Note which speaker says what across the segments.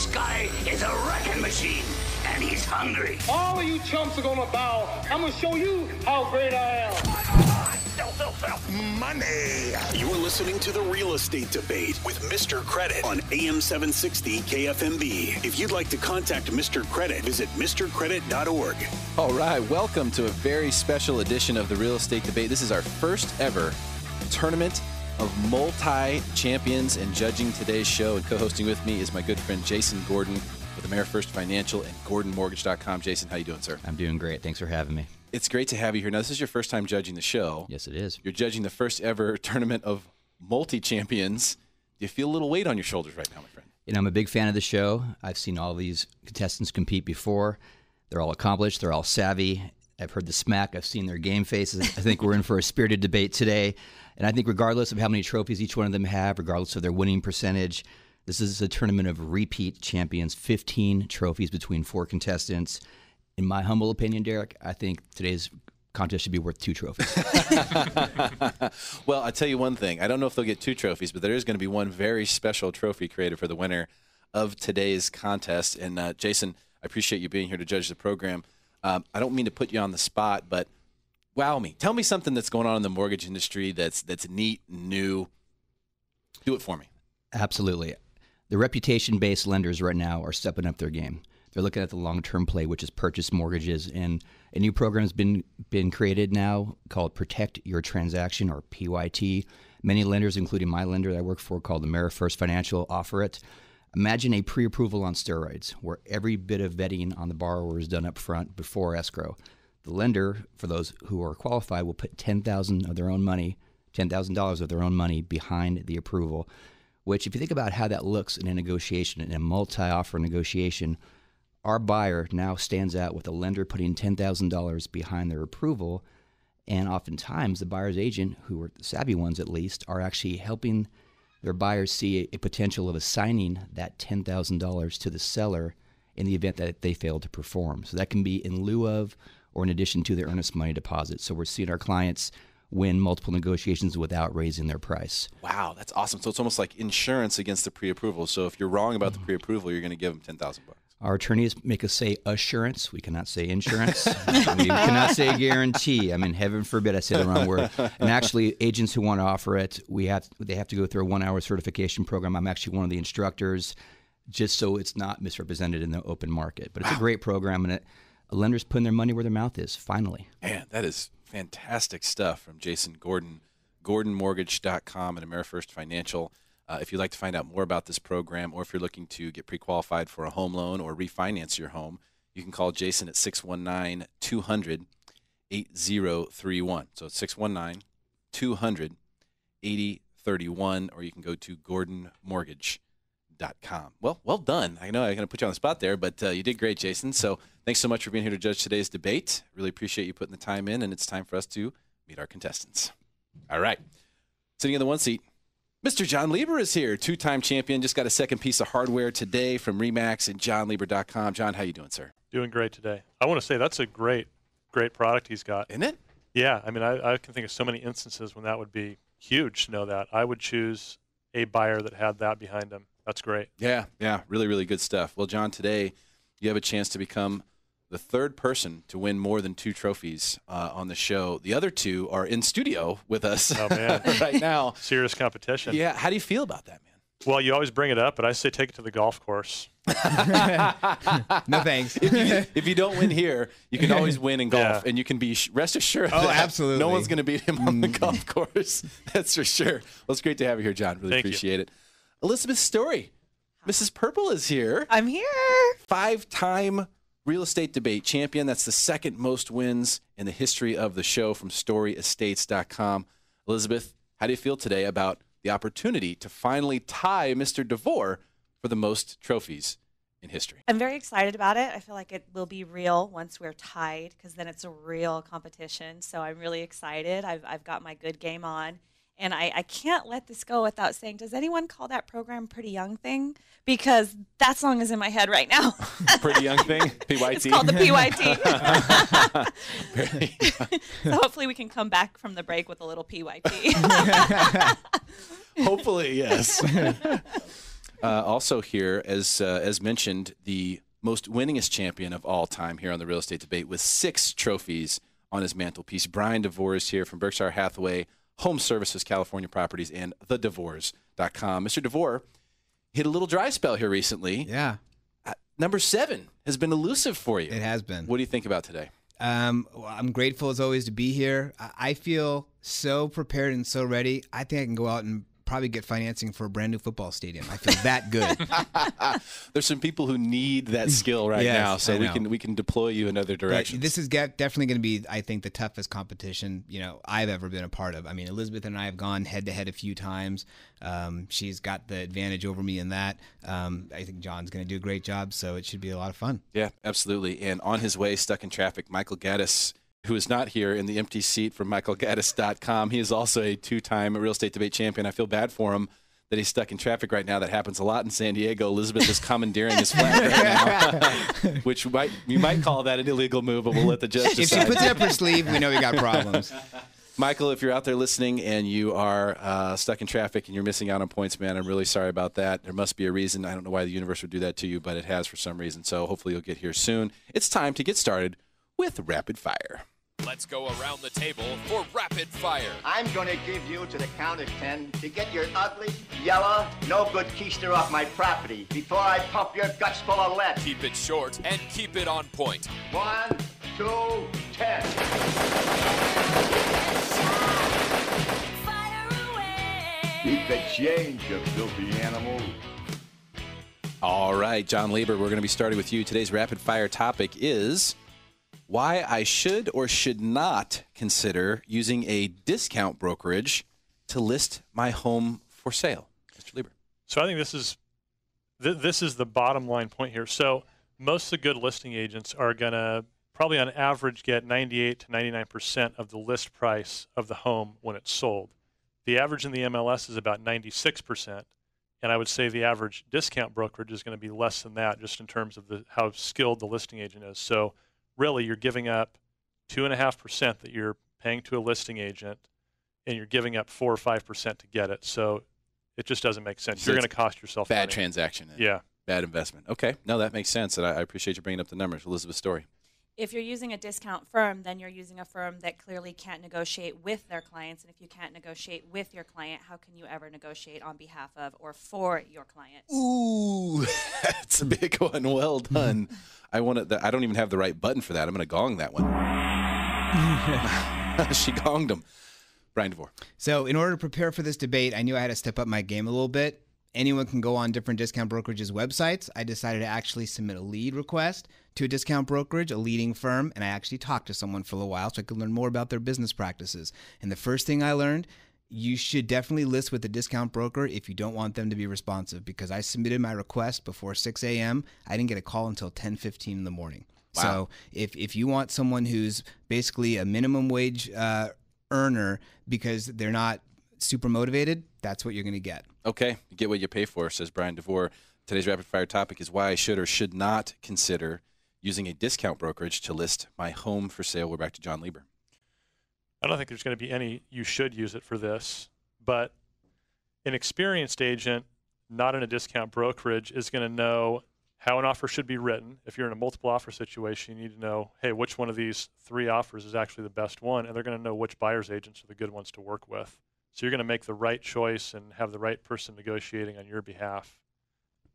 Speaker 1: This guy is a wrecking machine, and he's hungry.
Speaker 2: All of you chumps are gonna bow. I'm gonna show you how great I am.
Speaker 3: Money. You're listening to The Real Estate Debate with Mr. Credit on AM 760 KFMB. If you'd like to contact Mr. Credit, visit mrcredit.org.
Speaker 4: All right, welcome to a very special edition of The Real Estate Debate. This is our first ever tournament of multi-champions, and judging today's show and co-hosting with me is my good friend Jason Gordon with AmeriFirst Financial and GordonMortgage.com. Jason, how you doing, sir?
Speaker 5: I'm doing great. Thanks for having me.
Speaker 4: It's great to have you here. Now, this is your first time judging the show.
Speaker 5: Yes, it is.
Speaker 4: You're judging the first ever tournament of multi-champions. Do you feel a little weight on your shoulders right now, my friend?
Speaker 5: You know, I'm a big fan of the show. I've seen all these contestants compete before. They're all accomplished. They're all savvy. I've heard the smack. I've seen their game faces. I think we're in for a spirited debate today. And I think regardless of how many trophies each one of them have, regardless of their winning percentage, this is a tournament of repeat champions, 15 trophies between 4 contestants. In my humble opinion, Derrick, I think today's contest should be worth 2 trophies.
Speaker 4: Well, I'll tell you one thing. I don't know if they'll get 2 trophies, but there is going to be one very special trophy created for the winner of today's contest. And Jason, I appreciate you being here to judge the program. I don't mean to put you on the spot, but wow me. Tell me something that's going on in the mortgage industry that's neat and new. Do it for me.
Speaker 5: Absolutely. The reputation-based lenders right now are stepping up their game. They're looking at the long-term play, which is purchase mortgages. And a new program has been created now called Protect Your Transaction, or PYT. Many lenders, including my lender that I work for called AmeriFirst Financial, offer it. Imagine a pre-approval on steroids, where every bit of vetting on the borrower is done up front before escrow. The lender, for those who are qualified, will put $10,000 of their own money, $10,000 of their own money behind the approval, which, if you think about how that looks in a negotiation, in a multi-offer negotiation, our buyer now stands out with a lender putting $10,000 behind their approval, and oftentimes the buyer's agent, who are the savvy ones at least, are actually helping their buyers see a potential of assigning that $10,000 to the seller in the event that they fail to perform. So that can be in lieu of or in addition to their earnest money deposit. So we're seeing our clients win multiple negotiations without raising their price.
Speaker 4: Wow, that's awesome. So it's almost like insurance against the pre-approval. So if you're wrong about the pre-approval, you're going to give them $10,000.
Speaker 5: Our attorneys make us say assurance. We cannot say insurance. We cannot say guarantee. I mean, heaven forbid I say the wrong word. And actually, agents who want to offer it, they have to go through a 1-hour certification program. I'm actually one of the instructors, just so it's not misrepresented in the open market. But it's a great program, and a lender's putting their money where their mouth is, finally.
Speaker 4: Man, that is fantastic stuff from Jason Gordon, GordonMortgage.com and AmeriFirst Financial. If you'd like to find out more about this program, or if you're looking to get pre-qualified for a home loan or refinance your home, you can call Jason at 619-200-8031. So it's 619-200-8031, or you can go to GordonMortgage.com. Well done. I know I'm going to put you on the spot there, but you did great, Jason. So thanks so much for being here to judge today's debate. Really appreciate you putting the time in, and it's time for us to meet our contestants. All right. Sitting in the one seat, Mr. John Lieber is here, 2-time champion. Just got a second piece of hardware today from Remax and JohnLieber.com. John, how you doing, sir?
Speaker 6: Doing great today. I want to say that's a great product he's got.
Speaker 4: Isn't it?
Speaker 6: Yeah. I mean, I can think of so many instances when that would be huge to know that. I would choose a buyer that had that behind him. That's great.
Speaker 4: Yeah. Really, really good stuff. Well, John, today you have a chance to become the third person to win more than 2 trophies on the show. The other 2 are in studio with us right now.
Speaker 6: Serious competition.
Speaker 4: Yeah. How do you feel about that, man?
Speaker 6: Well, you always bring it up, but I say take it to the golf course.
Speaker 7: No thanks.
Speaker 4: If you don't win here, you can always win in golf, and you can be rest assured that
Speaker 7: absolutely.
Speaker 4: no one's going to beat him on the golf course. That's for sure. Well, it's great to have you here, John. Really
Speaker 6: Thank
Speaker 4: appreciate it. Elizabeth Story, Mrs. Purple is here.
Speaker 8: I'm here.
Speaker 4: 5-time real estate debate champion. That's the second most wins in the history of the show from StoryEstates.com. Elizabeth, how do you feel today about the opportunity to finally tie Mr. Devore for the most trophies in history?
Speaker 8: I'm very excited about it. I feel like it will be real once we're tied, because then it's a real competition. So I'm really excited. I've got my good game on. And I can't let this go without saying, does anyone call that program Pretty Young Thing? Because that song is in my head right now.
Speaker 4: Pretty Young Thing? PYT?
Speaker 8: It's called the PYT. So hopefully we can come back from the break with a little PYT.
Speaker 4: Hopefully, yes. Also here, as mentioned, the most winningest champion of all time here on the Real Estate Debate with 6 trophies on his mantelpiece. Bryan Devore is here from Berkshire Hathaway Home Services, California Properties, and thedevores.com. Mr. Devore hit a little dry spell here recently.
Speaker 7: Yeah.
Speaker 4: Number 7 has been elusive for you.
Speaker 7: It has been.
Speaker 4: What do you think about today?
Speaker 7: Well, I'm grateful as always to be here. I feel so prepared and so ready. I think I can go out and probably get financing for a brand new football stadium. I feel that good.
Speaker 4: There's some people who need that skill right
Speaker 7: Yes,
Speaker 4: now, so
Speaker 7: I know.
Speaker 4: we can deploy you in other directions.
Speaker 7: But this is definitely going to be, I think, the toughest competition I've ever been a part of. I mean, Elizabeth and I have gone head to head a few times. She's got the advantage over me in that. I think John's going to do a great job, so it should be a lot of fun.
Speaker 4: Yeah, absolutely. And on his way, stuck in traffic, Michael Gaddis, who is not here in the empty seat from michaelgaddis.com. He is also a 2-time real estate debate champion. I feel bad for him that he's stuck in traffic right now. That happens a lot in San Diego. Elizabeth is commandeering his flat right now, which you might call that an illegal move, but we'll let the judge decide.
Speaker 7: If she puts it up her sleeve, we know we got problems.
Speaker 4: Michael, if you're out there listening and you are stuck in traffic and you're missing out on points, man, I'm really sorry about that. There must be a reason. I don't know why the universe would do that to you, but it has for some reason. So hopefully you'll get here soon. It's time to get started with Rapid Fire.
Speaker 9: Let's go around the table for Rapid Fire.
Speaker 10: I'm going to give you to the count of 10 to get your ugly, yellow, no good keister off my property before I pump your guts full of lead.
Speaker 9: Keep it short and keep it on point.
Speaker 10: 1, 2, 10. Keep the change, you filthy animal.
Speaker 4: All right, John Lieber, we're going to be starting with you. Today's Rapid Fire topic is why I should or should not consider using a discount brokerage to list my home for sale. Mr. Lieber.
Speaker 6: So I think this is the bottom line point here. So most of the good listing agents are going to probably on average get 98 to 99% of the list price of the home when it's sold. The average in the MLS is about 96%, and I would say the average discount brokerage is going to be less than that just in terms of how skilled the listing agent is. So really, you're giving up 2.5% that you're paying to a listing agent, and you're giving up 4 or 5% to get it. So it just doesn't make sense.
Speaker 4: So
Speaker 6: you're going to cost yourself
Speaker 4: bad
Speaker 6: money.
Speaker 4: transaction.
Speaker 6: Yeah.
Speaker 4: Bad investment. Okay. No, that makes sense, and I appreciate you bringing up the numbers. Elizabeth Story.
Speaker 8: If you're using a discount firm, then you're using a firm that clearly can't negotiate with their clients. And if you can't negotiate with your client, how can you ever negotiate on behalf of or for your client?
Speaker 4: Ooh, that's a big one. Well done. I don't even have the right button for that. I'm going to gong that one. She gonged him. Bryan Devore.
Speaker 7: So in order to prepare for this debate, I knew I had to step up my game a little bit. Anyone can go on different discount brokerages' websites. I decided to actually submit a lead request to a discount brokerage, a leading firm, and I actually talked to someone for a while so I could learn more about their business practices. And the first thing I learned, you should definitely list with a discount broker if you don't want them to be responsive, because I submitted my request before 6 a.m. I didn't get a call until 10:15 in the morning. Wow. So if you want someone who's basically a minimum wage earner because they're not super motivated, that's what you're going to get.
Speaker 4: Okay, you get what you pay for, says Bryan Devore. Today's rapid fire topic is why I should or should not consider using a discount brokerage to list my home for sale. We're back to John Lieber.
Speaker 6: I don't think there's going to be any you should use it for this, but an experienced agent, not in a discount brokerage, is going to know how an offer should be written. If you're in a multiple offer situation, you need to know, hey, which one of these 3 offers is actually the best one, and they're going to know which buyer's agents are the good ones to work with. So you're going to make the right choice and have the right person negotiating on your behalf,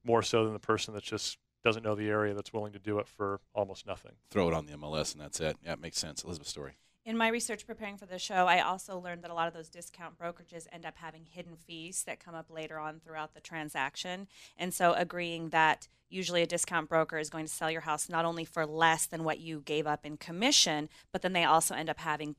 Speaker 6: more so than the person that just doesn't know the area that's willing to do it for almost nothing.
Speaker 4: Throw it on the MLS and that's it. Yeah, it makes sense. Elizabeth Story.
Speaker 8: In my research preparing for the show, I also learned that a lot of those discount brokerages end up having hidden fees that come up later on throughout the transaction. And so agreeing that usually a discount broker is going to sell your house not only for less than what you gave up in commission, but then they also end up having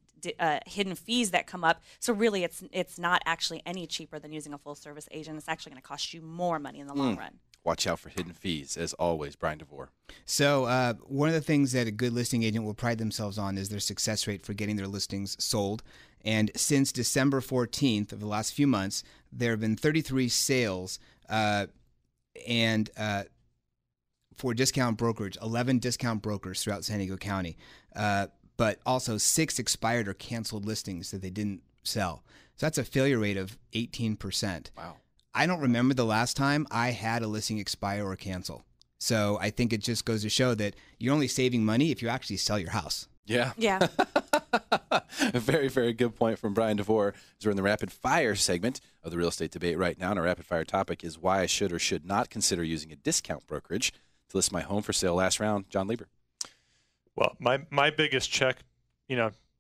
Speaker 8: hidden fees that come up. So really it's not actually any cheaper than using a full service agent. It's actually going to cost you more money in the long run.
Speaker 4: Watch out for hidden fees, as always. Bryan Devore.
Speaker 7: So one of the things that a good listing agent will pride themselves on is their success rate for getting their listings sold. And since December 14th of the last few months, there have been 33 sales and for discount brokerage, 11 discount brokers throughout San Diego County, but also 6 expired or canceled listings that they didn't sell. So that's a failure rate of 18%.
Speaker 4: Wow.
Speaker 7: I don't remember the last time I had a listing expire or cancel. So I think it just goes to show that you're only saving money if you actually sell your house.
Speaker 4: Yeah.
Speaker 8: Yeah.
Speaker 4: A very, very good point from Bryan Devore. As we're in the rapid fire segment of the real estate debate right now, and our rapid fire topic is why I should or should not consider using a discount brokerage to list my home for sale. Last round, John Lieber.
Speaker 6: Well, my biggest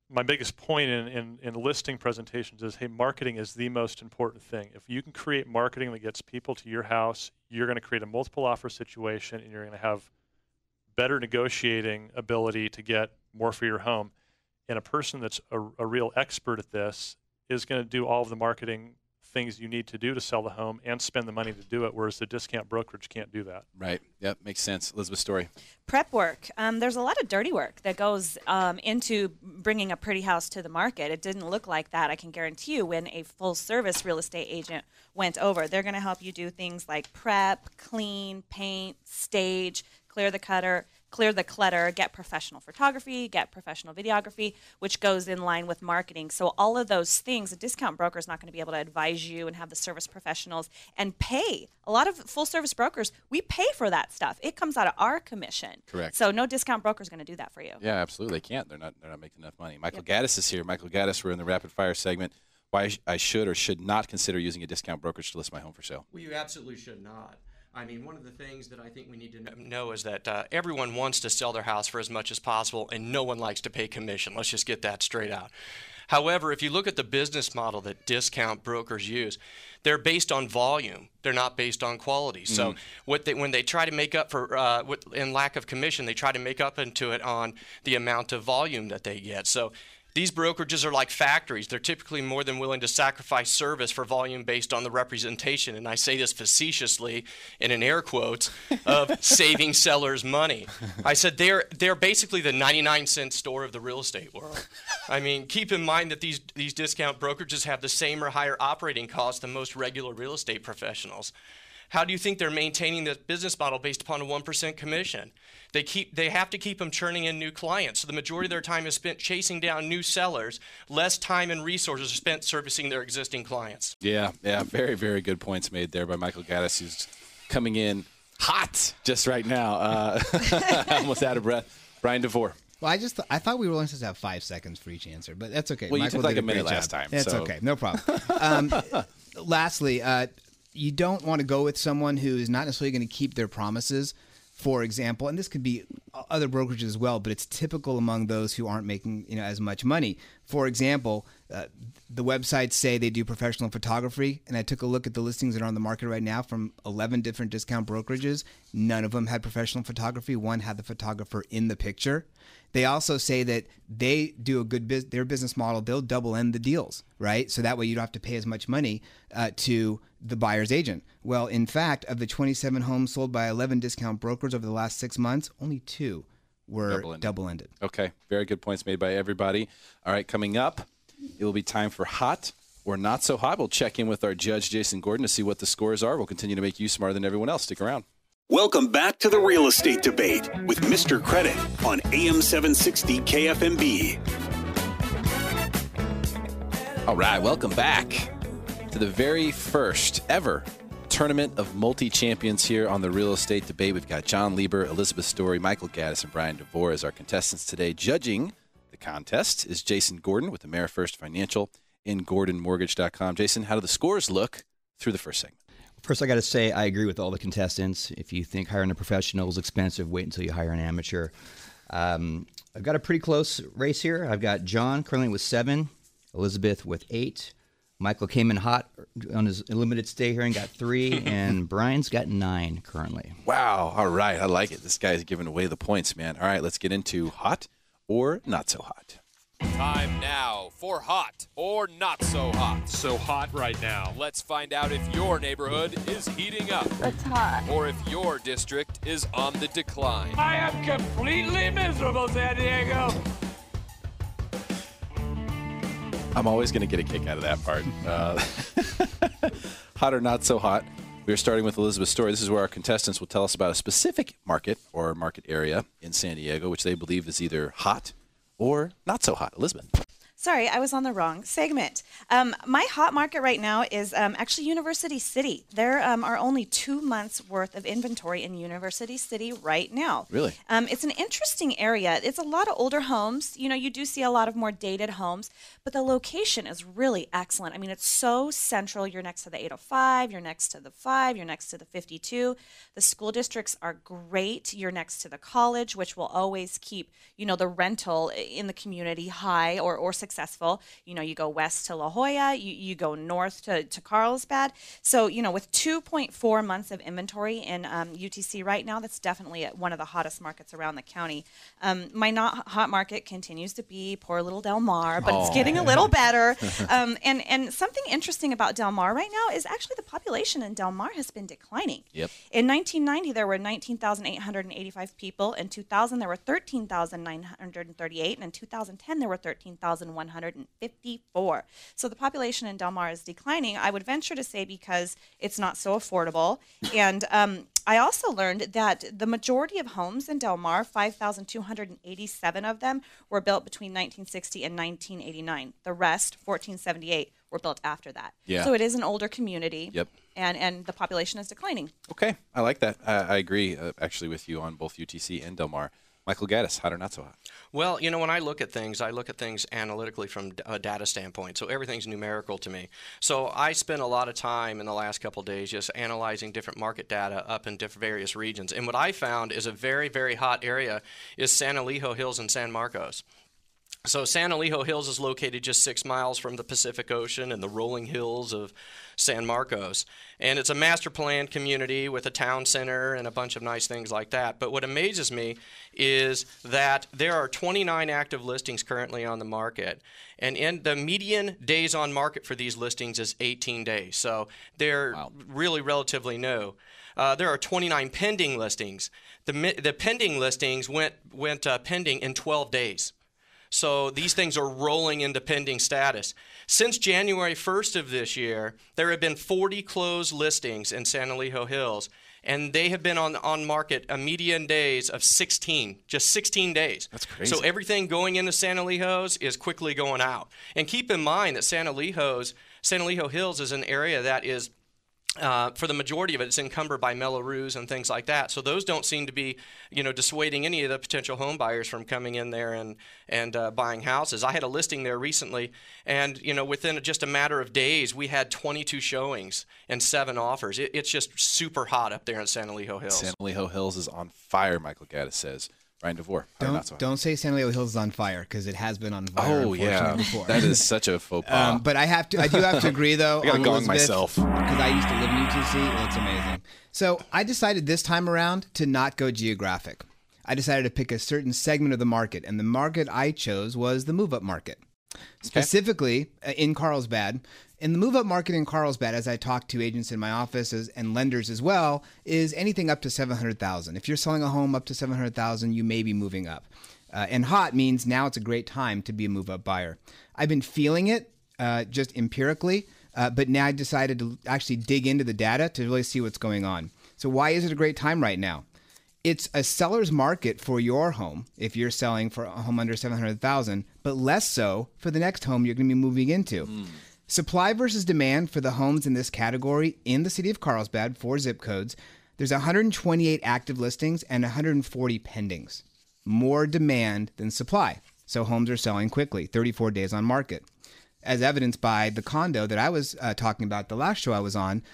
Speaker 6: my biggest point in listing presentations is, hey, marketing is the most important thing. If you can create marketing that gets people to your house, you're going to create a multiple offer situation, and you're going to have better negotiating ability to get more for your home. And a person that's a real expert at this is going to do all of the marketing things you need to do to sell the home and spend the money to do it, whereas the discount brokerage can't do that.
Speaker 4: Right. Yep. Makes sense. Elizabeth Story.
Speaker 8: Prep work. There's a lot of dirty work that goes into bringing a pretty house to the market. It didn't look like that, I can guarantee you, when a full-service real estate agent went over. They're going to help you do things like prep, clean, paint, stage, clear the clutter, get professional photography, get professional videography, which goes in line with marketing. So all of those things, a discount broker is not going to be able to advise you and have the service professionals and pay. A lot of full-service brokers, we pay for that stuff. It comes out of our commission.
Speaker 4: Correct.
Speaker 8: So no discount broker is going to do that for you.
Speaker 4: Yeah, absolutely. They can't. They're not making enough money. Michael Gaddis is here. Michael Gaddis, we're in the rapid fire segment. Why I should or should not consider using a discount brokerage to list my home for sale.
Speaker 11: Well, you absolutely should not. I mean, one of the things that I think we need to know is that everyone wants to sell their house for as much as possible, and no one likes to pay commission. Let's just get that straight out. However, if you look at the business model that discount brokers use, they're based on volume. They're not based on quality. So when they try to make up for in lack of commission, they try to make up into it on the amount of volume that they get. So these brokerages are like factories. They're typically more than willing to sacrifice service for volume based on the representation. And I say this facetiously and in air quotes of saving sellers money. I said they're basically the 99-cent store of the real estate world. I mean, keep in mind that these discount brokerages have the same or higher operating costs than most regular real estate professionals. How do you think they're maintaining this business model based upon a 1% commission? They have to keep them churning in new clients. So the majority of their time is spent chasing down new sellers. Less time and resources are spent servicing their existing clients.
Speaker 4: Yeah. Very, very good points made there by Michael Gaddis, who's coming in hot just right now. Almost out of breath. Bryan Devore.
Speaker 7: Well, I thought we were only supposed to have 5 seconds for each answer, but that's okay.
Speaker 4: Well,
Speaker 7: Michael
Speaker 4: you took like
Speaker 7: did
Speaker 4: a minute
Speaker 7: great
Speaker 4: last
Speaker 7: job.
Speaker 4: time.
Speaker 7: That's okay. No problem. Lastly, you don't want to go with someone who is not necessarily going to keep their promises. For example, and this could be other brokerages as well, but it's typical among those who aren't making as much money. For example, the websites say they do professional photography, and I took a look at the listings that are on the market right now from 11 different discount brokerages. None of them had professional photography. One had the photographer in the picture. They also say that they do their business model, they'll double end the deals, right? So that way you don't have to pay as much money to the buyer's agent. Well, in fact, of the 27 homes sold by 11 discount brokers over the last 6 months, only 2 were double-ended.
Speaker 4: Okay, very good points made by everybody. All right, coming up, it will be time for hot or not so hot. We'll check in with our judge, Jason Gordon, to see what the scores are. We'll continue to make you smarter than everyone else. Stick around.
Speaker 3: Welcome back to the Real Estate Debate with Mr. Credit on AM 760 KFMB.
Speaker 4: All right, welcome back to the very first ever tournament of multi-champions here on the Real Estate Debate. We've got John Lieber, Elizabeth Story, Michael Gaddis, and Bryan Devore as our contestants today. Judging the contest is Jason Gordon with AmeriFirst Financial and GordonMortgage.com. Jason, how do the scores look through the first segment?
Speaker 5: First, I got to say I agree with all the contestants. If you think hiring a professional is expensive, wait until you hire an amateur. I've got a pretty close race here. I've got John currently with 7, Elizabeth with 8. Michael came in hot on his limited stay here and got 3, and Brian's got 9 currently.
Speaker 4: Wow. All right. I like it. This guy's giving away the points, man. All right, let's get into hot or not so hot.
Speaker 9: Time now for hot or not so hot.
Speaker 2: So hot right now.
Speaker 9: Let's find out if your neighborhood is heating up.
Speaker 12: It's hot.
Speaker 9: Or if your district is on the decline.
Speaker 2: I am completely miserable, San Diego.
Speaker 4: I'm always going to get a kick out of that part. Hot or not so hot. We're starting with Elizabeth's story. This is where our contestants will tell us about a specific market or market area in San Diego, which they believe is either hot or not so hot. Elizabeth.
Speaker 8: Sorry, I was on the wrong segment. My hot market right now is actually University City. There are only 2 months worth of inventory in University City right now.
Speaker 4: Really?
Speaker 8: It's an interesting area. It's a lot of older homes. You know, you do see a lot of more dated homes, but the location is really excellent. I mean, it's so central. You're next to the 805, you're next to the 5, you're next to the 52. The school districts are great. You're next to the college, which will always keep, you know, the rental in the community high or successful. You know, you go west to La Jolla, you go north to Carlsbad. So, you know, with 2.4 months of inventory in UTC right now, that's definitely one of the hottest markets around the county. My not hot market continues to be poor little Del Mar, but it's getting a little better. And something interesting about Del Mar right now is actually the population in Del Mar has been declining.
Speaker 4: Yep.
Speaker 8: In 1990, there were 19,885 people. In 2000, there were 13,938. And in 2010, there were 13,154. So the population in Del Mar is declining, I would venture to say, because it's not so affordable. And I also learned that the majority of homes in Del Mar, 5,287 of them, were built between 1960 and 1989. The rest, 1478, were built after that.
Speaker 4: Yeah.
Speaker 8: So it is an older community.
Speaker 4: Yep.
Speaker 8: And the population is declining.
Speaker 4: Okay, I like that. I agree, actually, with you on both UTC and Del Mar. Michael Gaddis, hot or not so hot?
Speaker 11: Well, you know, when I look at things analytically from a data standpoint. So everything's numerical to me. So I spent a lot of time in the last couple of days just analyzing different market data up in different various regions. And what I found is a very, very hot area is San Elijo Hills and San Marcos. So San Elijo Hills is located just 6 miles from the Pacific Ocean and the rolling hills of San Marcos. And it's a master planned community with a town center and a bunch of nice things like that. But what amazes me is that there are 29 active listings currently on the market. And in the median days on market for these listings is 18 days. So they're really relatively new. There are 29 pending listings. The pending listings went pending in 12 days. So these things are rolling into pending status. Since January 1st of this year, there have been 40 closed listings in San Elijo Hills, and they have been on market a median days of 16, just 16 days.
Speaker 4: That's crazy.
Speaker 11: So everything going into San Elijo's is quickly going out. And keep in mind that San Elijo Hills is an area that is, for the majority of it, it's encumbered by Mello-Roos and things like that. So those don't seem to be, you know, dissuading any of the potential home buyers from coming in there and buying houses. I had a listing there recently, and, you know, within just a matter of days, we had 22 showings and 7 offers. It's just super hot up there in San Elijo Hills.
Speaker 4: San Elijo Hills is on fire, Michael Gaddis says. Bryan Devore.
Speaker 7: Don't say San Elijo Hills is on fire, because it has been on fire.
Speaker 4: Oh yeah,
Speaker 7: before.
Speaker 4: That is such a faux pas.
Speaker 7: But I do have to agree though.
Speaker 4: I gotta gong myself
Speaker 7: because I used to live in UTC, and it's amazing. So I decided this time around to not go geographic. I decided to pick a certain segment of the market, and the market I chose was the move-up market, specifically in Carlsbad. In the move-up market in Carlsbad, as I talk to agents in my offices and lenders as well, is anything up to $700,000. If you're selling a home up to $700,000, you may be moving up. And hot means now it's a great time to be a move-up buyer. I've been feeling it just empirically, but now I decided to actually dig into the data to really see what's going on. So why is it a great time right now? It's a seller's market for your home if you're selling for a home under $700,000, but less so for the next home you're going to be moving into. Supply versus demand for the homes in this category in the city of Carlsbad, 4 zip codes, there's 128 active listings and 140 pendings. More demand than supply. So homes are selling quickly, 34 days on market. As evidenced by the condo that I was talking about the last show I was on.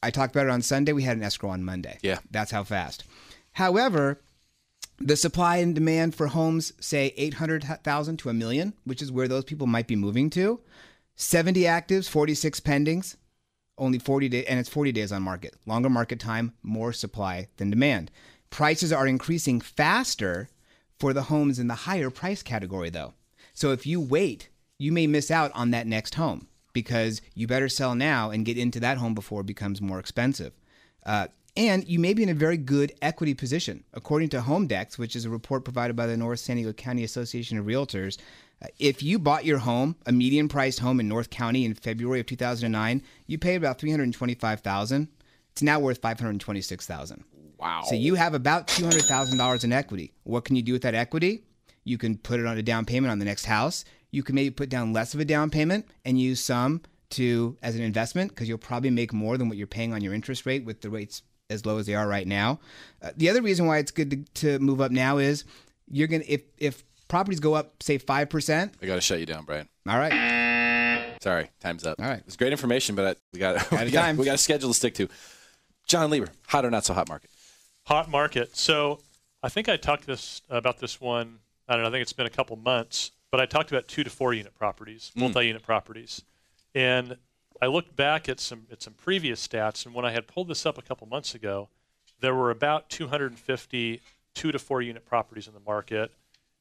Speaker 7: I talked about it on Sunday. We had an escrow on Monday.
Speaker 4: Yeah.
Speaker 7: That's how fast. However, the supply and demand for homes, say 800,000 to 1 million, which is where those people might be moving to, 70 actives, 46 pendings, only 40 days, and it's 40 days on market. Longer market time, more supply than demand. Prices are increasing faster for the homes in the higher price category, though. So if you wait, you may miss out on that next home because you better sell now and get into that home before it becomes more expensive. And you may be in a very good equity position. According to HomeDex, which is a report provided by the North San Diego County Association of Realtors, if you bought your home, a median-priced home in North County in February of 2009, you paid about $325,000. It's now worth $526,000.
Speaker 4: Wow.
Speaker 7: So you have about $200,000 in equity. What can you do with that equity? You can put it on a down payment on the next house. you can maybe put down less of a down payment and use some as an investment, because you'll probably make more than what you're paying on your interest rate with the rates as low as they are right now. The other reason why it's good to move up now is you're gonna if properties go up, say 5%.
Speaker 4: I got to shut you down, Brian.
Speaker 7: All right.
Speaker 4: Sorry, time's up.
Speaker 7: All right.
Speaker 4: It's great information, but we got a schedule to stick to. John Lieber, hot or not so hot market?
Speaker 6: Hot market. So I think I talked about this one. I don't know. I think it's been a couple months, but I talked about 2 to 4 unit properties, multi-unit properties, and I looked back at some previous stats, and when I had pulled this up a couple months ago, there were about 250 2 to 4 unit properties in the market,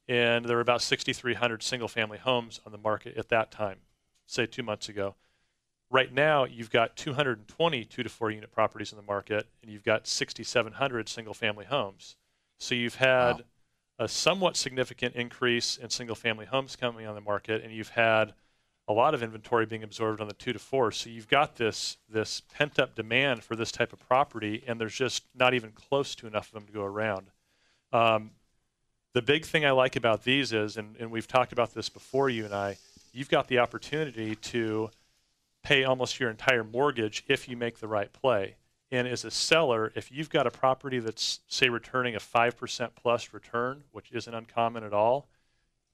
Speaker 6: and there were about 6,300 single-family homes on the market at that time, say 2 months ago. Right now, you've got 220 2 to 4 unit properties in the market, and you've got 6,700 single-family homes. So you've had a somewhat significant increase in single-family homes coming on the market, and you've had a lot of inventory being absorbed on the 2 to 4. So you've got this pent-up demand for this type of property, and there's just not even close to enough of them to go around. The big thing I like about these is, and we've talked about this before, you and I, you've got the opportunity to pay almost your entire mortgage if you make the right play. And as a seller, if you've got a property that's, say, returning a 5% plus return, which isn't uncommon at all,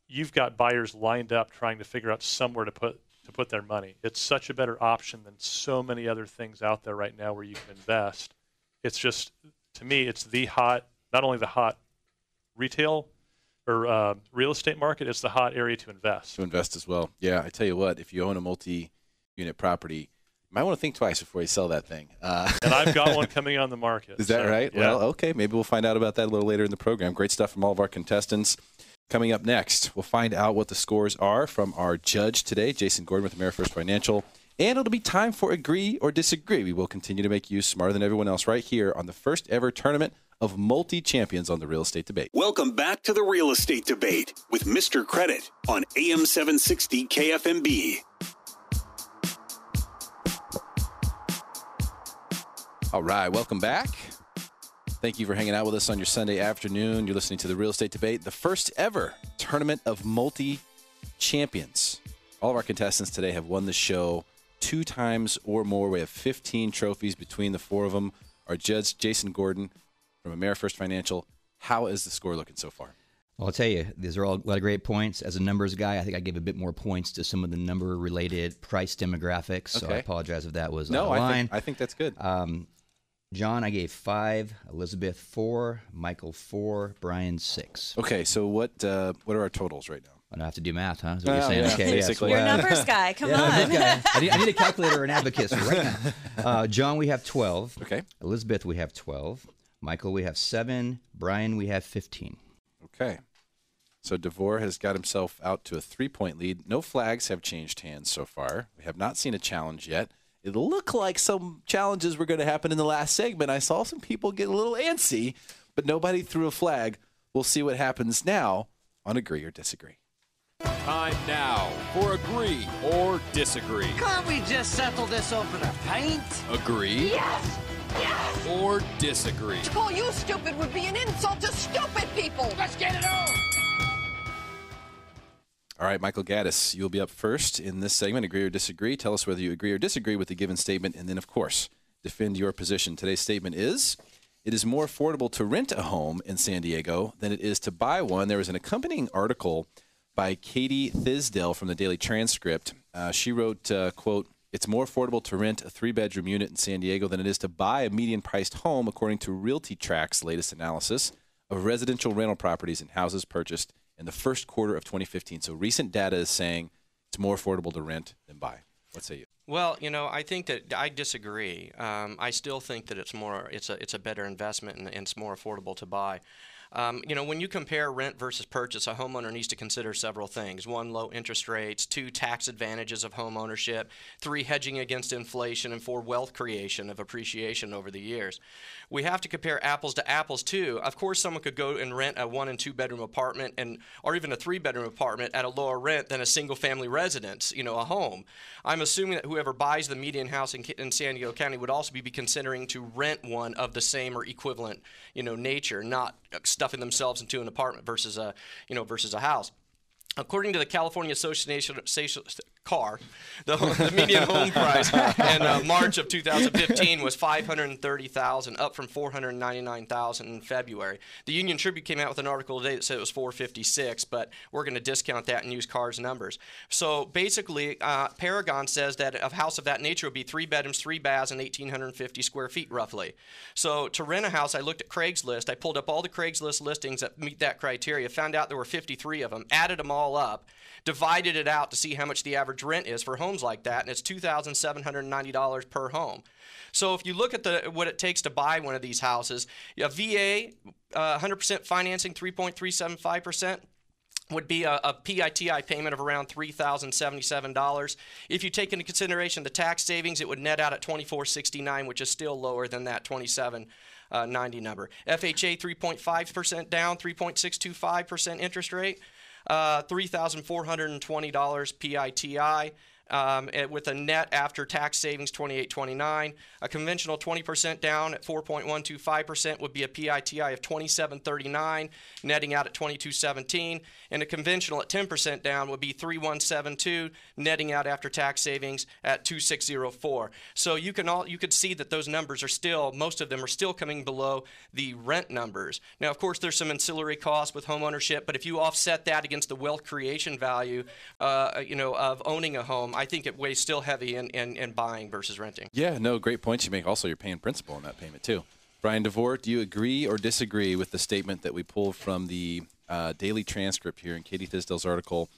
Speaker 6: you've got buyers lined up trying to figure out somewhere to put their money. It's such a better option than so many other things out there right now where you can invest. It's just, to me, it's not only the hot retail or real estate market, it's the hot area to invest.
Speaker 4: To invest as well. Yeah, I tell you what, if you own a multi-unit property, you might want to think twice before you sell that thing.
Speaker 6: And I've got one coming on the market.
Speaker 4: Is that right?
Speaker 6: Yeah.
Speaker 4: Well, okay, maybe we'll find out about that a little later in the program. Great stuff from all of our contestants. Coming up next, we'll find out what the scores are from our judge today, Jason Gordon with AmeriFirst Financial. And it'll be time for Agree or Disagree. We will continue to make you smarter than everyone else right here on the first ever tournament of multi-champions on the Real Estate Debate.
Speaker 3: Welcome back to the Real Estate Debate with Mr. Credit on AM 760 KFMB.
Speaker 4: All right, welcome back. Thank you for hanging out with us on your Sunday afternoon. You're listening to the Real Estate Debate, the first ever tournament of multi-champions. All of our contestants today have won the show 2 times or more. We have 15 trophies between the 4 of them. Our judge, Jason Gordon from AmeriFirst Financial. How is the score looking so far?
Speaker 5: Well, I'll tell you, these are all a lot of great points. As a numbers guy, I think I gave a bit more points to some of the number-related price demographics, so I apologize if that was out of line.
Speaker 4: I think that's good.
Speaker 5: John, I gave 5, Elizabeth 4, Michael 4, Brian 6.
Speaker 4: Okay, so what are our totals right now?
Speaker 5: I don't have to do math, huh? Is what you're saying?
Speaker 4: Yeah,
Speaker 5: okay,
Speaker 4: basically.
Speaker 8: You're a numbers guy. Come on.
Speaker 5: I need a calculator or an abacus right now. John, we have 12.
Speaker 4: Okay.
Speaker 5: Elizabeth, we have 12. Michael, we have 7. Brian, we have 15.
Speaker 4: Okay. So Devore has got himself out to a 3-point lead. No flags have changed hands so far. We have not seen a challenge yet. It looked like some challenges were going to happen in the last segment. I saw some people get a little antsy, but nobody threw a flag. We'll see what happens now on Agree or Disagree.
Speaker 9: Time now for Agree or Disagree.
Speaker 1: Can't we just settle this over the paint?
Speaker 9: Agree?
Speaker 1: Yes! Yes!
Speaker 9: Or disagree.
Speaker 12: To call you stupid would be an insult to stupid people.
Speaker 1: Let's get it on!
Speaker 4: All right, Michael Gaddis, you'll be up first in this segment. Agree or disagree. Tell us whether you agree or disagree with the given statement, and then, of course, defend your position. Today's statement is, it is more affordable to rent a home in San Diego than it is to buy one. There was an accompanying article by Katie Thisdell from the Daily Transcript. She wrote, quote, it's more affordable to rent a 3-bedroom unit in San Diego than it is to buy a median-priced home, according to Realty Trac's latest analysis of residential rental properties and houses purchased in the first quarter of 2015. So recent data is saying it's more affordable to rent than buy. What say you?
Speaker 11: Well, I think that I disagree. I still think that it's a better investment and it's more affordable to buy. When you compare rent versus purchase, a homeowner needs to consider several things. 1, low interest rates. 2, tax advantages of home ownership. 3, hedging against inflation. And 4, wealth creation of appreciation over the years. We have to compare apples to apples, too. Of course, someone could go and rent a 1- and 2-bedroom apartment or even a 3-bedroom apartment at a lower rent than a single-family residence, a home. I'm assuming that whoever buys the median house in San Diego County would also be considering to rent one of the same or equivalent, nature, not stuffing themselves into an apartment versus a house. According to the California Association the median home price in March of 2015 was $530,000, up from $499,000 in February. The Union Tribune came out with an article today that said it was $456,000, but we're going to discount that and use CAR's numbers. So basically, Paragon says that a house of that nature would be 3 bedrooms, 3 baths, and 1,850 square feet roughly. So to rent a house, I looked at Craigslist. I pulled up all the Craigslist listings that meet that criteria, found out there were 53 of them, added them all up, divided it out to see how much the average rent is for homes like that, and it's $2,790 per home. So if you look at what it takes to buy one of these houses, a VA, 100% financing, 3.375%. Would be a PITI payment of around $3,077. If you take into consideration the tax savings, it would net out at $2,469, which is still lower than that $2,790 number. FHA 3.5% down, 3.625% interest rate, $3,420 PITI. With a net after tax savings $2,829. A conventional 20% down at 4.125% would be a PITI of $2,739, netting out at $2,217. And a conventional at 10% down would be $3,172, netting out after tax savings at $2,604. So you could see that those numbers are still, most of them are still coming below the rent numbers. Now, of course, there's some ancillary costs with home ownership, but if you offset that against the wealth creation value, of owning a home, I think it weighs still heavy in buying versus renting.
Speaker 4: Yeah, no, great points you make. Also, you're paying principal in that payment, too. Bryan Devore, do you agree or disagree with the statement that we pulled from the daily transcript here in Katie Tisdale's article,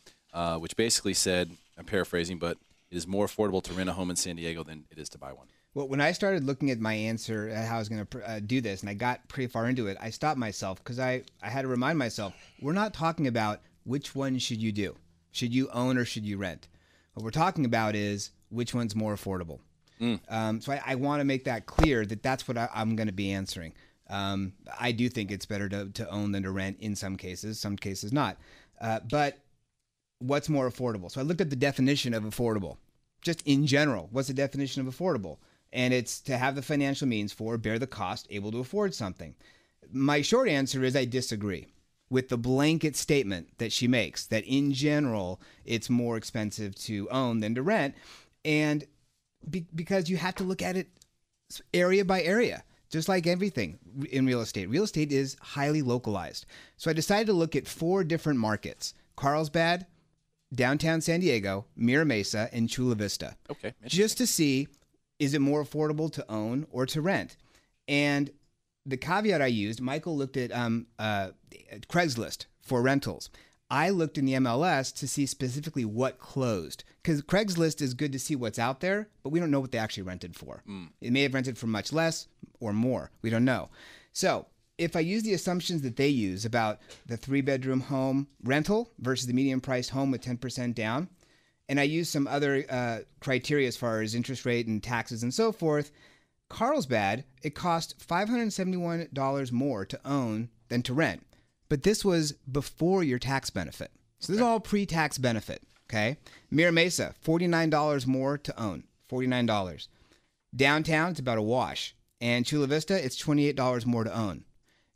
Speaker 4: which basically said, I'm paraphrasing, but it is more affordable to rent a home in San Diego than it is to buy one?
Speaker 7: Well, when I started looking at my answer, at how I was going to do this, and I got pretty far into it, I stopped myself because I had to remind myself, we're not talking about which one should you do. Should you own or should you rent? What we're talking about is which one's more affordable. So I want to make that clear that that's what I'm going to be answering. I do think it's better to own than to rent in some cases not. But what's more affordable? So I looked at the definition of affordable. Just in general, what's the definition of affordable? And it's to have the financial means for, bear the cost, able to afford something. My short answer is I disagree with the blanket statement that she makes, that in general, it's more expensive to own than to rent. And because you have to look at it area by area, just like everything in real estate. Real estate is highly localized. So I decided to look at 4 different markets: Carlsbad, downtown San Diego, Mira Mesa, and Chula Vista.
Speaker 4: Okay.
Speaker 7: Just to see, is it more affordable to own or to rent? And the caveat I used, Michael looked at Craigslist for rentals. I looked in the MLS to see specifically what closed, because Craigslist is good to see what's out there, but we don't know what they actually rented for. It may have rented for much less or more. We don't know. So if I use the assumptions that they use about the 3-bedroom home rental versus the median priced home with 10% down, and I use some other criteria as far as interest rate and taxes and so forth, Carlsbad, it cost $571 more to own than to rent. But this was before your tax benefit. So this is all pre-tax benefit, okay? Mira Mesa, $49 more to own, $49. Downtown, it's about a wash. And Chula Vista, it's $28 more to own.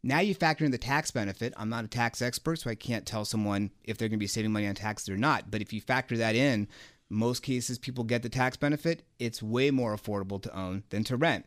Speaker 7: Now you factor in the tax benefit. I'm not a tax expert, so I can't tell someone if they're going to be saving money on taxes or not. But if you factor that in, most cases people get the tax benefit. It's way more affordable to own than to rent.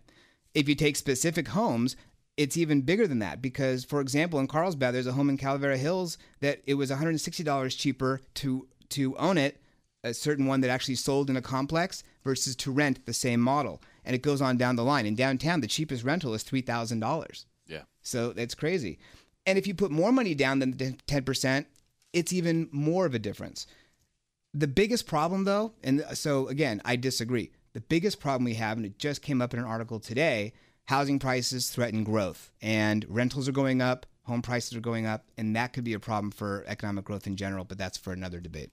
Speaker 7: If you take specific homes, it's even bigger than that because, for example, in Carlsbad, there's a home in Calavera Hills that it was $160 cheaper to own it, a certain one that actually sold in a complex, versus to rent the same model. And it goes on down the line. In downtown, the cheapest rental is $3,000.
Speaker 4: Yeah.
Speaker 7: So that's crazy. And if you put more money down than 10%, it's even more of a difference. The biggest problem, though, and so again, I disagree. The biggest problem we have, and it just came up in an article today, housing prices threaten growth, and rentals are going up, home prices are going up, and that could be a problem for economic growth in general, but that's for another debate.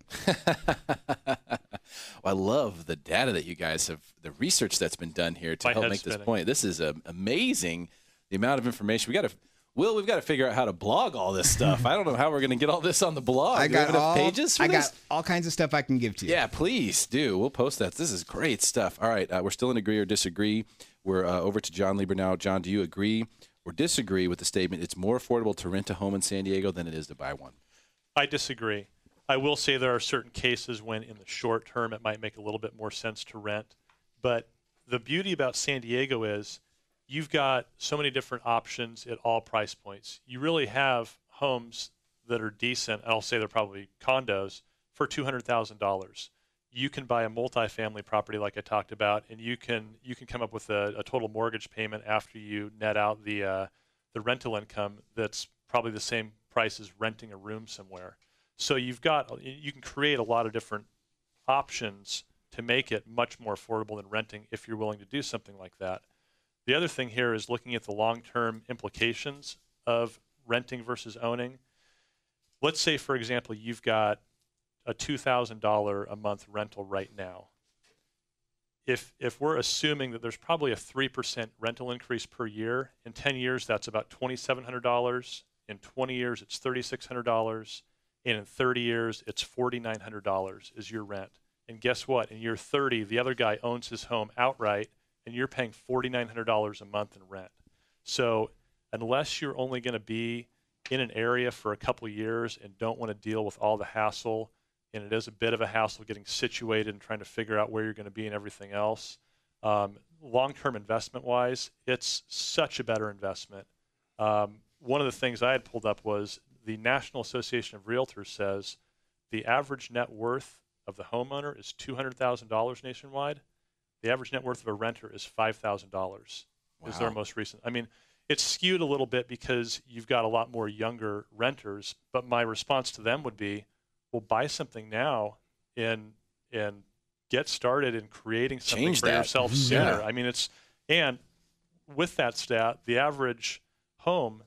Speaker 4: Well, I love the data that you guys have, the research that's been done here to help make this point. This is amazing, the amount of information. We've got to figure out how to blog all this stuff. I don't know how we're going to get all this on the blog.
Speaker 7: I got
Speaker 4: pages for
Speaker 7: I
Speaker 4: this?
Speaker 7: got all kinds of stuff I can give to you.
Speaker 4: Yeah, please do. We'll post that. This is great stuff. All right, we're still in agree or disagree. We're over to John Lieber now. John, do you agree or disagree with the statement it's more affordable to rent a home in San Diego than it is to buy one?
Speaker 6: I disagree. I will say there are certain cases when in the short term it might make a little bit more sense to rent. But the beauty about San Diego is you've got so many different options at all price points. You really have homes that are decent, and I'll say they're probably condos, for $200,000. You can buy a multifamily property like I talked about, and you can come up with a total mortgage payment after you net out the rental income that's probably the same price as renting a room somewhere. So you can create a lot of different options to make it much more affordable than renting if you're willing to do something like that. The other thing here is looking at the long-term implications of renting versus owning. Let's say, for example, you've got a $2,000 a month rental right now. If we're assuming that there's probably a 3% rental increase per year, in 10 years that's about $2,700. In 20 years it's $3,600. And in 30 years, it's $4,900 is your rent. And guess what? In year 30, the other guy owns his home outright, and you're paying $4,900 a month in rent. So unless you're only going to be in an area for a couple of years and don't want to deal with all the hassle, and it is a bit of a hassle getting situated and trying to figure out where you're going to be and everything else, long-term investment-wise, it's such a better investment. One of the things I had pulled up was the National Association of Realtors says the average net worth of the homeowner is $200,000 nationwide. The average net worth of a renter is $5,000. Wow. Is their most recent. I mean, it's skewed a little bit because you've got a lot more younger renters, but my response to them would be, well, buy something now and get started in creating something for yourself sooner.
Speaker 4: Yeah.
Speaker 6: I mean, and with that stat, the average home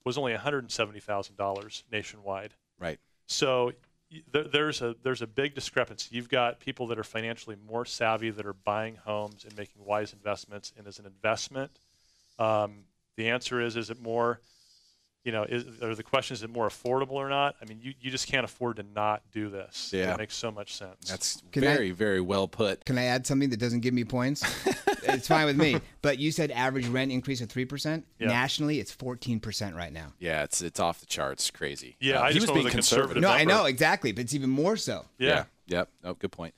Speaker 6: was only $170,000 nationwide.
Speaker 4: Right.
Speaker 6: So there's a big discrepancy. You've got people that are financially more savvy that are buying homes and making wise investments. And as an investment, the answer is it more, or the question is it more affordable or not? I mean, you just can't afford to not do this.
Speaker 4: Yeah.
Speaker 6: It makes so much sense.
Speaker 4: That's very well put.
Speaker 7: Can I add something that doesn't give me points? It's fine with me. But you said average rent increase of 3%. Yeah. Nationally, it's 14% right now.
Speaker 4: Yeah, it's off the charts. Crazy.
Speaker 6: Yeah, I just went with a conservative
Speaker 7: No,
Speaker 6: number.
Speaker 7: I know, exactly. But it's even more so.
Speaker 6: Yeah.
Speaker 4: Yep. Oh, good point.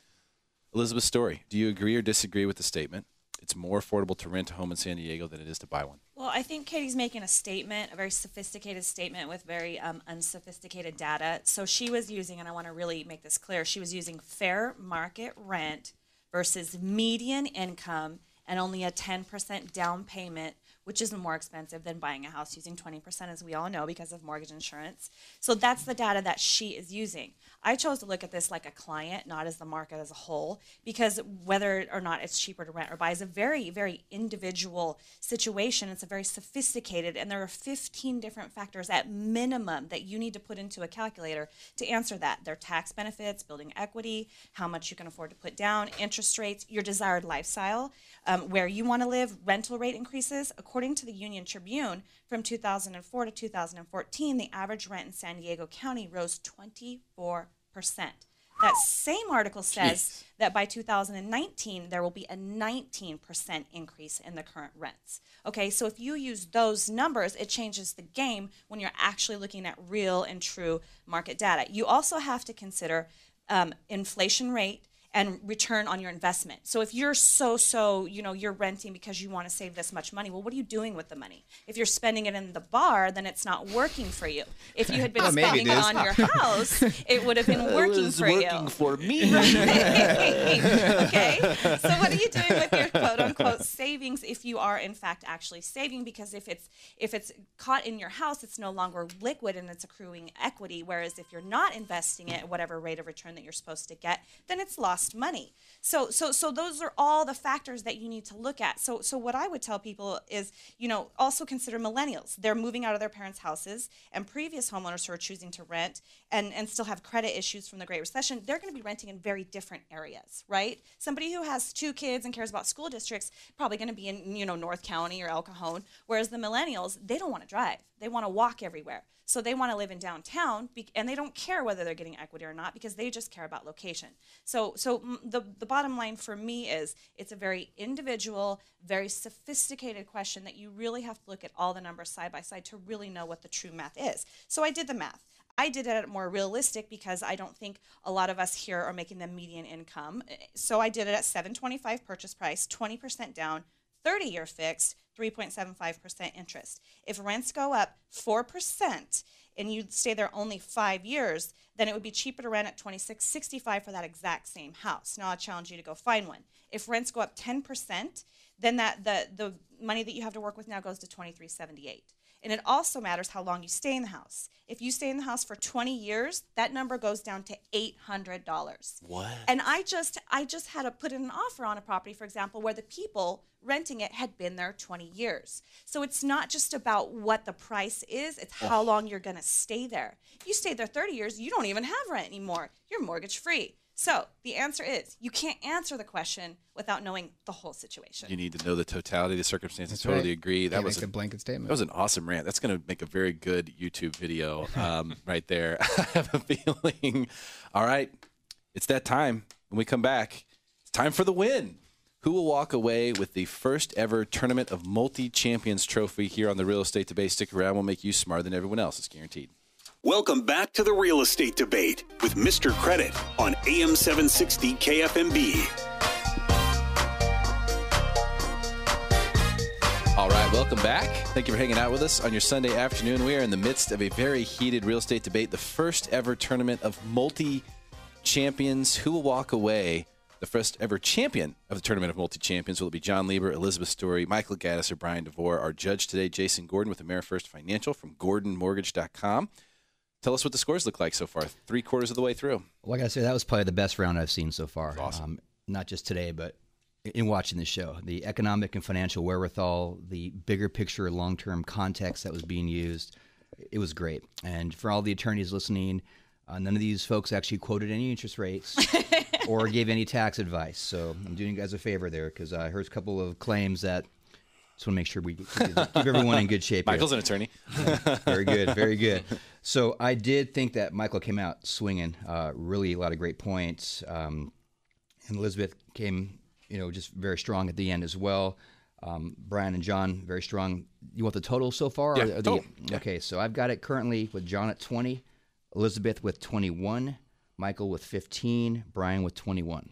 Speaker 4: Elizabeth Story, do you agree or disagree with the statement? It's more affordable to rent a home in San Diego than it is to buy one.
Speaker 8: Well, I think Katie's making a statement, a very sophisticated statement with very unsophisticated data. So she was using, and I want to really make this clear, she was using fair market rent versus median income and only a 10% down payment, which is more expensive than buying a house using 20%, as we all know, because of mortgage insurance. So that's the data that she is using. I chose to look at this like a client, not as the market as a whole, because whether or not it's cheaper to rent or buy is a very, very individual situation. It's a very sophisticated, and there are 15 different factors at minimum that you need to put into a calculator to answer that. Their tax benefits, building equity, how much you can afford to put down, interest rates, your desired lifestyle, where you want to live, rental rate increases. According to the Union Tribune, from 2004 to 2014, the average rent in San Diego County rose 24%. That same article says that by 2019, there will be a 19% increase in the current rents. Okay, so if you use those numbers, it changes the game when you're actually looking at real and true market data. You also have to consider inflation rate and return on your investment. So if you're you're renting because you want to save this much money, well, what are you doing with the money? If you're spending it in the bar, then it's not working for you. If you had been spending it on your house, it would have been working for you.
Speaker 4: It was working for me.
Speaker 8: Okay, so what are you doing with your quote-unquote savings if you are, in fact, actually saving? Because if it's caught in your house, it's no longer liquid and it's accruing equity, whereas if you're not investing it at whatever rate of return that you're supposed to get, then it's lost money. So those are all the factors that you need to look at. So what I would tell people is, also consider millennials. They're moving out of their parents' houses, and previous homeowners who are choosing to rent and still have credit issues from the Great Recession, they're going to be renting in very different areas, right? Somebody who has 2 kids and cares about school districts probably going to be in, North County or El Cajon, whereas the millennials, they don't want to drive. They want to walk everywhere. So they want to live in downtown, and they don't care whether they're getting equity or not because they just care about location. So the bottom line for me is it's a very individual, very sophisticated question that you really have to look at all the numbers side by side to really know what the true math is. So I did the math. I did it more realistic because I don't think a lot of us here are making the median income. So I did it at $725 purchase price, 20% down, 30-year fixed, 3.75% interest. If rents go up 4% and you stay there only 5 years, then it would be cheaper to rent at $26.65 for that exact same house. Now I'll challenge you to go find one. If rents go up 10%, then the money that you have to work with now goes to $23.78. And it also matters how long you stay in the house. If you stay in the house for 20 years, that number goes down to $800.
Speaker 4: What?
Speaker 8: And I just had to put in an offer on a property, for example, where the people renting it had been there 20 years. So it's not just about what the price is, it's how long you're going to stay there. If you stay there 30 years, you don't even have rent anymore. You're mortgage free. So the answer is you can't answer the question without knowing the whole situation.
Speaker 4: You need to know the totality of the circumstances.
Speaker 7: That's
Speaker 4: Totally
Speaker 7: right.
Speaker 4: agree. That was
Speaker 7: a blanket statement.
Speaker 4: That was an awesome rant. That's going to make a very good YouTube video right there. I have a feeling. All right. It's that time. When we come back, it's time for the win. Who will walk away with the first ever Tournament of Multi-Champions trophy here on the Real Estate Debate? Stick around. We'll make you smarter than everyone else. It's guaranteed.
Speaker 3: Welcome back to the Real Estate Debate with Mr. Credit on AM 760 KFMB.
Speaker 4: All right, welcome back. Thank you for hanging out with us on your Sunday afternoon. We are in the midst of a very heated real estate debate, the first ever Tournament of Multi-Champions. Who will walk away the first ever champion of the Tournament of Multi-Champions? Will it be John Lieber, Elizabeth Story, Michael Gaddis, or Bryan Devore? Our judge today, Jason Gordon with AmeriFirst Financial from GordonMortgage.com. Tell us what the scores look like so far, 3/4 of the way through.
Speaker 5: Well, I got to say, that was probably the best round I've seen so far.
Speaker 4: That's awesome.
Speaker 5: Not just today, but in watching the show. The economic and financial wherewithal, the bigger picture, long-term context that was being used, it was great. And for all the attorneys listening, none of these folks actually quoted any interest rates or gave any tax advice. So I'm doing you guys a favor there because I heard a couple of claims that just want to make sure we keep everyone in good shape.
Speaker 4: Michael's an attorney.
Speaker 5: Very good, very good. So I did think that Michael came out swinging, really a lot of great points. And Elizabeth came, just very strong at the end as well. Bryan and John, very strong. You want the total so far?
Speaker 4: Yeah, total.
Speaker 5: Okay, so I've got it currently with John at 20, Elizabeth with 21, Michael with 15, Bryan with 21.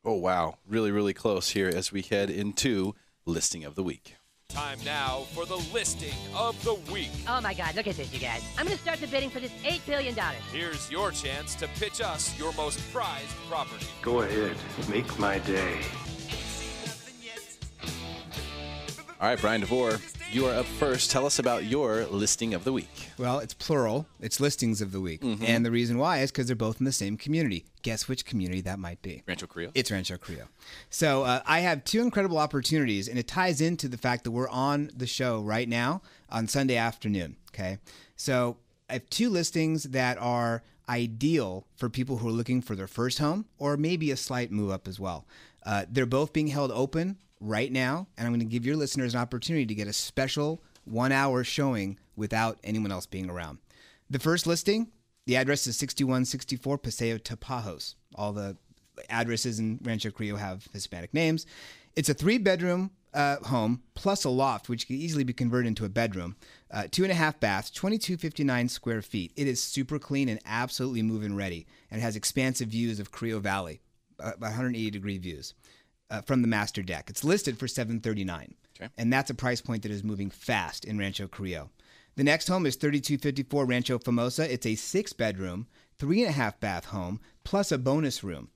Speaker 4: Oh, wow. Really, really close here as we head into Listing of the Week.
Speaker 9: Time now for the Listing of the Week.
Speaker 13: Oh, my God. Look at this, you guys. I'm going to start the bidding for this $8 billion.
Speaker 9: Here's your chance to pitch us your most prized property.
Speaker 14: Go ahead. Make my day.
Speaker 4: All right, Bryan Devore, you are up first. Tell us about your Listing of the Week.
Speaker 7: Well, it's plural. It's listings of the week. Mm-hmm. And the reason why is because they're both in the same community. Guess which community that might be?
Speaker 4: Rancho Creo?
Speaker 7: It's Rancho Creo. So I have two incredible opportunities, and it ties into the fact that we're on the show right now on Sunday afternoon, okay? So I have two listings that are ideal for people who are looking for their first home or maybe a slight move up as well. They're both being held open right now, and I'm going to give your listeners an opportunity to get a special 1 hour showing without anyone else being around. The first listing, the address is 6164 Paseo Tapajos. All the addresses in Rancho Creo have Hispanic names. It's a 3-bedroom home plus a loft, which can easily be converted into a bedroom. 2.5 baths, 2259 square feet. It is super clean and absolutely move-in ready, and it has expansive views of Creo Valley, 180-degree views. From the master deck. It's listed for $739,000. Okay. And that's a price point that is moving fast in Rancho Creo. The next home is 3254 Rancho Famosa. It's a 6-bedroom, 3.5 bath home, plus a bonus room.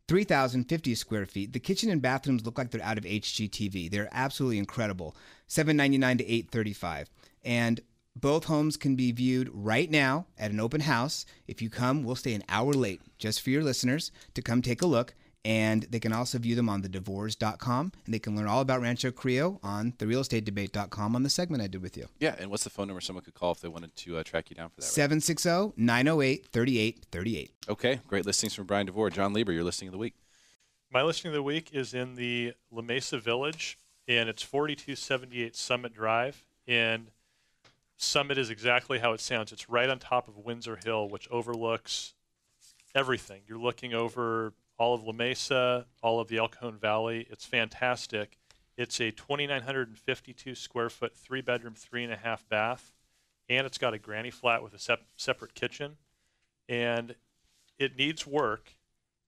Speaker 7: 3,050 square feet. The kitchen and bathrooms look like they're out of HGTV. They're absolutely incredible. $799 to $835. And both homes can be viewed right now at an open house. If you come, we'll stay an hour late just for your listeners to come take a look. And they can also view them on thedevores.com, and they can learn all about Rancho Creo on therealestatedebate.com on the segment I did with you.
Speaker 4: Yeah, and what's the phone number someone could call if they wanted to track you down for that?
Speaker 7: 760-908-3838.
Speaker 4: Okay, great listings from Bryan Devore. John Lieber, your listing of the week.
Speaker 6: My listing of the week is in the La Mesa Village, and it's 4278 Summit Drive. And Summit is exactly how it sounds. It's right on top of Windsor Hill, which overlooks everything. You're looking over all of La Mesa, all of the El Cajon Valley. It's fantastic. It's a 2,952 square foot, 3-bedroom, 3.5 bath, and it's got a granny flat with a separate kitchen. and it needs work,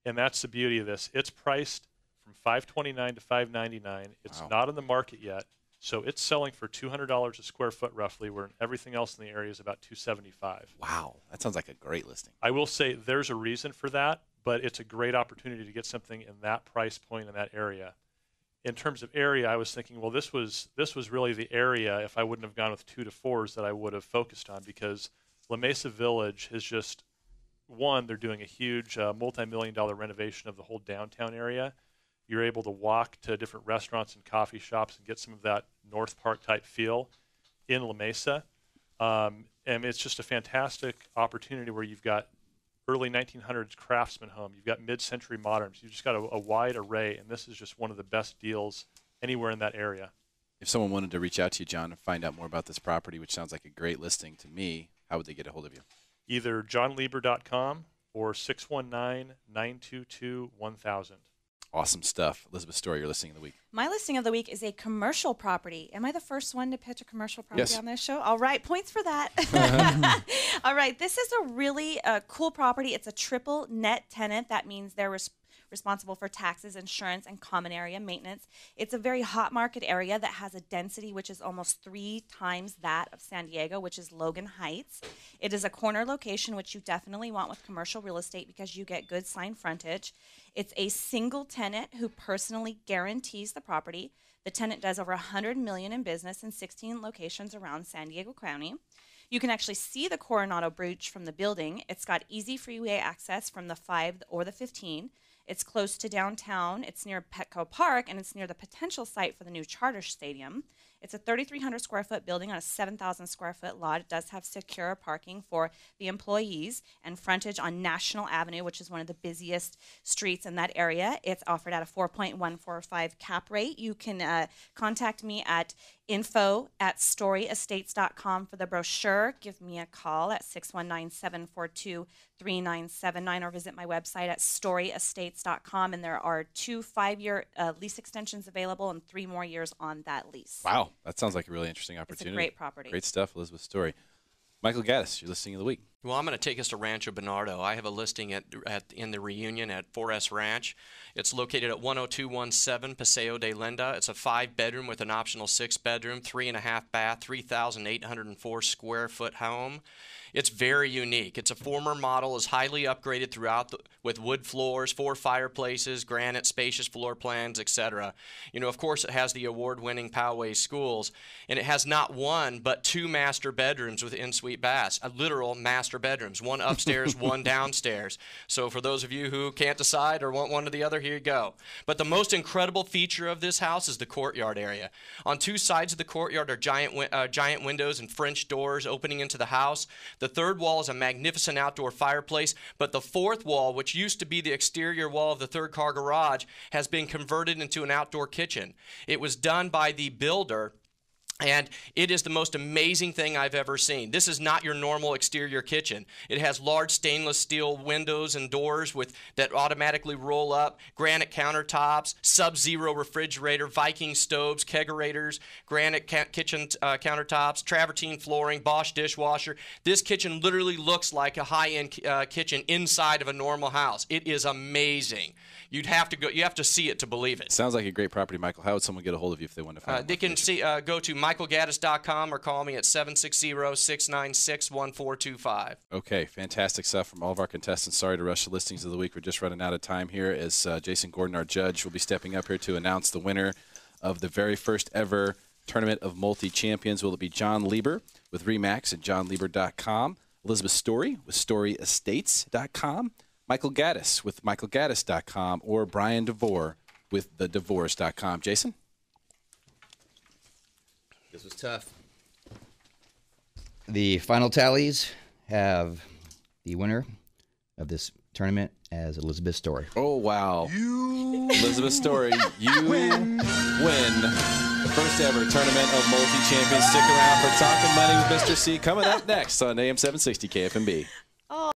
Speaker 6: and that's the beauty of this. It's priced from $529 to $599. It's not in the market yet, so it's selling for $200 a square foot roughly, where everything else in the area is about $275.
Speaker 4: Wow, that sounds like a great listing.
Speaker 6: I will say there's a reason for that, but it's a great opportunity to get something in that price point in that area. In terms of area, I was thinking, well, this was really the area, if I wouldn't have gone with 2 to 4s, that I would have focused on, because La Mesa Village is just, one, they're doing a huge multi-million-dollar renovation of the whole downtown area. You're able to walk to different restaurants and coffee shops and get some of that North Park type feel in La Mesa. And it's just a fantastic opportunity where you've got early 1900s craftsman home. You've got mid-century moderns. You've just got a wide array, and this is just one of the best deals anywhere in that area.
Speaker 4: If someone wanted to reach out to you, John, and find out more about this property, which sounds like a great listing to me, how would they get a hold of you?
Speaker 6: Either johnlieber.com or 619-922-1000.
Speaker 4: Awesome stuff. Elizabeth Story, your listing of the week.
Speaker 8: My listing of the week is a commercial property. Am I the first one to pitch a commercial property
Speaker 4: Yes.
Speaker 8: on this show? All right, points for that. All right, this is a really cool property. It's a triple net tenant. That means they're responsible for taxes, insurance, and common area maintenance. It's a very hot market area that has a density which is almost 3 times that of San Diego, which is Logan Heights. It is a corner location, which you definitely want with commercial real estate because you get good sign frontage. It's a single tenant who personally guarantees the property. The tenant does over $100 million in business in 16 locations around San Diego County. You can actually see the Coronado Bridge from the building. It's got easy freeway access from the 5 or the 15. It's close to downtown. It's near Petco Park, and it's near the potential site for the new Charter Stadium. It's a 3,300 square foot building on a 7,000 square foot lot. It does have secure parking for the employees and frontage on National Avenue, which is one of the busiest streets in that area. It's offered at a 4.145 cap rate. You can contact me at info@storyestates.com for the brochure. Give me a call at 619-742-3979 or visit my website at storyestates.com. And there are 2 5-year lease extensions available and 3 more years on that lease.
Speaker 4: Wow, that sounds like a really interesting opportunity.
Speaker 8: It's a great property.
Speaker 4: Great stuff, Elizabeth Story. Michael Gaddis, your listing of the week.
Speaker 11: Well, I'm going to take us to Rancho Bernardo. I have a listing in the Reunion at 4S Ranch. It's located at 10217 Paseo de Linda. It's a 5-bedroom with an optional 6-bedroom, 3.5 bath, 3,804 square foot home. It's very unique. It's a former model, is highly upgraded throughout with wood floors, 4 fireplaces, granite, spacious floor plans, etc. You know, of course, it has the award-winning Poway schools, and it has not 1 but 2 master bedrooms with en-suite baths, literal master bedrooms, 1 upstairs, 1 downstairs. So for those of you who can't decide or want one or the other, here you go. But the most incredible feature of this house is the courtyard area. On 2 sides of the courtyard are giant windows and French doors opening into the house. The 3rd wall is a magnificent outdoor fireplace, but the 4th wall, which used to be the exterior wall of the 3rd car garage, has been converted into an outdoor kitchen. It was done by the builder, and it is the most amazing thing I've ever seen. This is not your normal exterior kitchen. It has large stainless steel windows and doors that automatically roll up, granite countertops, Sub-Zero refrigerator, Viking stoves, kegerators, granite kitchen countertops, travertine flooring, Bosch dishwasher. This kitchen literally looks like a high-end kitchen inside of a normal house. It is amazing. You have to see it to believe it.
Speaker 4: Sounds like a great property, Michael. How would someone get a hold of you if they want to find out?
Speaker 11: They can go to michaelgaddis.com or call me at 760-696-1425.
Speaker 4: Okay, fantastic stuff from all of our contestants. Sorry to rush the listings of the week. We're just running out of time here as Jason Gordon, our judge, will be stepping up here to announce the winner of the very first ever Tournament of Multi-Champions. Will it be John Lieber with Remax at johnlieber.com, Elizabeth Story with storyestates.com, Michael Gaddis with michaelgaddis.com, or Bryan Devore with thedevores.com. Jason?
Speaker 5: This was tough. The final tallies have the winner of this tournament as Elizabeth Story.
Speaker 4: Oh, wow. Elizabeth Story, you win the first ever Tournament of Multi-Champions. Stick around for Talking Money with Mr. C coming up next on AM 760 KFMB.